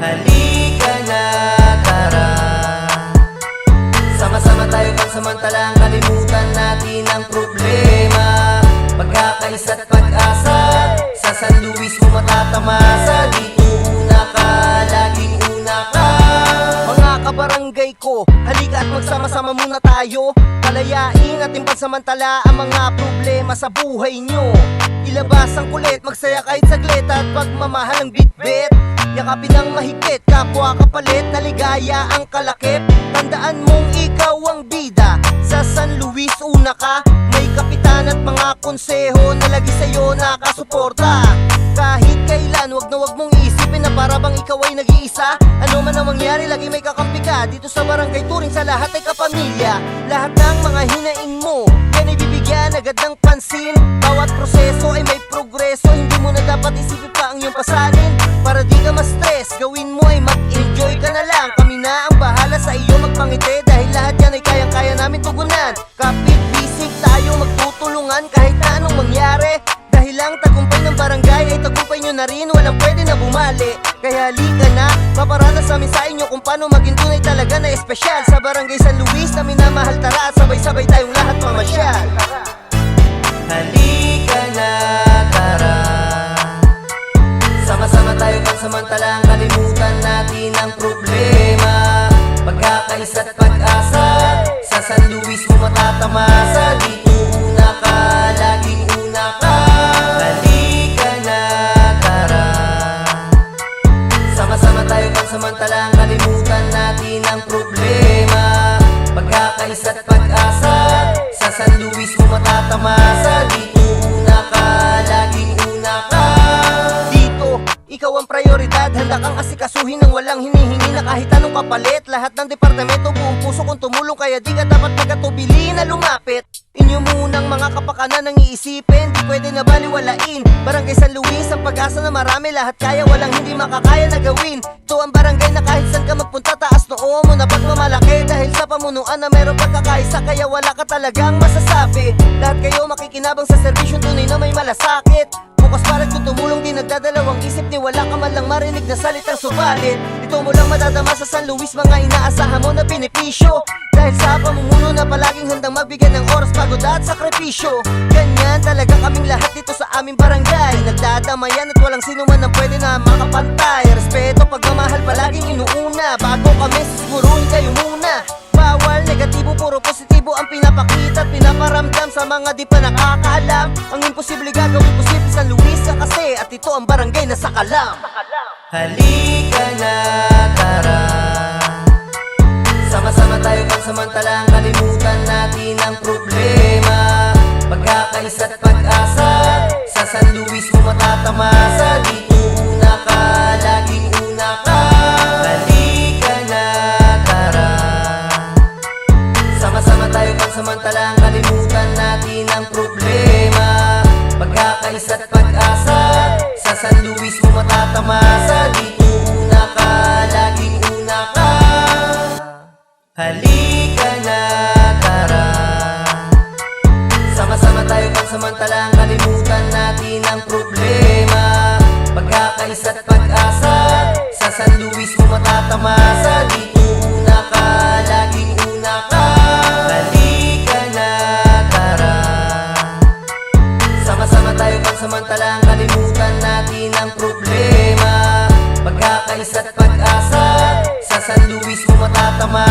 Halika na, tara. Sama-sama tayo pansamantalang kalimutan natin ang problema. Pagkakaisa't pag-asa, sa San Luis mo matatamasa. Dito una ka, laging una ka. Mga kabarangay ko, halika at magsama-sama muna tayo. Palayain ating pansamantala ang mga problema sa buhay nyo. Ilabas ang kulit, magsaya kahit saglit at pagmamahal ang bitbit. Yakapin ang mahigpit, kapwa kapalit, naligaya ang kalakip. Tandaan mong ikaw ang bida, sa San Luis una ka. May kapitan at mga konseho na lagi sa'yo nakasuporta. Kahit kailan, wag mong iisipin na para bang ikaw ay nag-iisa. Ano man ang mangyari, lagi may kakampi ka. Dito sa barangay Turing, sa lahat ay kapamilya. Lahat ng mga hinaing mo, yan ay bibigyan agad ng pansin. Bawat proseso ay may progreso, hindi mo na dapat isipin pa ang iyong pasanin. Para di ka ma-stress, gawin mo ay mag-enjoy ka na lang. Kami na ang bahala sa iyo magpangiti, dahil lahat yan ay kayang-kaya namin tugunan. Kapit-bisig tayo magtutulungan kahit na anong mangyari. Dahil lang tagumpay ng barangay ay tagumpay nyo na rin, walang pwede na bumali. Kaya halika na, paparanas namin sa inyo kung paano maging tunay talaga na espesyal. Sa barangay San Luis na minamahal, tara at sabay-sabay tayong lahat mamasyal. Halika na, tara. Sama-sama tayo pansamantalang kalimutan natin ang problema. Pagkakaisa't pag-asa, sa San Luis mo matatamasa. Dito una ka, laging una ka. Halika na, tara. Sama-sama tayo pansamantalang kalimutan natin ang problema. Pagkakaisa't pag-asa, sa San Luis mo matatamasa. Dito una ka, laging una ka. Ikaw ang prioridad, handa kang asikasuhin ng walang hinihingi na kahit anong kapalit. Lahat ng departamento buong puso kong tumulong, kaya di ka dapat magkatubili na lumapit. Inyo munang mga kapakanan ang iisipin, di pwede na baliwalain. Barangay San Luis, ang pag-asa na marami, lahat kaya, walang hindi makakaya na gawin. Ito ang barangay na kahit saan ka magpunta, taas noo mo na pagmamalaki. Dahil sa pamunuan na meron pagkakaisa, kaya wala ka talagang masasabi. Lahat kayo makikinabang sa serbisyong tunay na may malasakit. Bukas para kung tumulong, di nagdadalawang isip, ni wala ka man lang marinig na salitang subalit. Ito mo lang madadama sa San Luis, mga inaasahan mo na benepisyo. Dahil sa pamumuno na palaging handang magbigay ng oras, pagod at sakripisyo. Ganyan talaga kaming lahat dito sa aming barangay. Nagdadamayan at walang sino man ang pwede na makapantay. Respeto, pagmamahal palaging inuuna, bago kami sisiguruhin kayo muna. Bawal negatibo, puro positibo ang pinapakita at pinaparamdam sa mga di pa nakakaalam. Ang imposible gagawin posible sa Luis ka kasi, at ito ang barangay na sakalam. Halika na, tara. Sama-sama tayo pansamantalang kalimutan natin ang problema. Pagkakaisa't pag-asa, sa San Luis mo matatamasa. Dito una ka, laging una ka. Halika na, tara. Sama-sama tayo pansamantalang kalimutan natin ang problema. Pagkakaisa't pag-asa, sa San Luis mo matatamasa. Dito una ka, laging una ka. Halika na, tara. Sama-sama tayo pansamantalang kalimutan natin ang problema. Pagkakaisa't pag-asa, sa San Luis mo matatamasa. Dito una ka, laging una ka. Halika na, tara. Sama-sama tayo pansamantalang kalimutan natin ang problema. Pagkakaisa't pag-asa, sa San Luis mo matatamasa.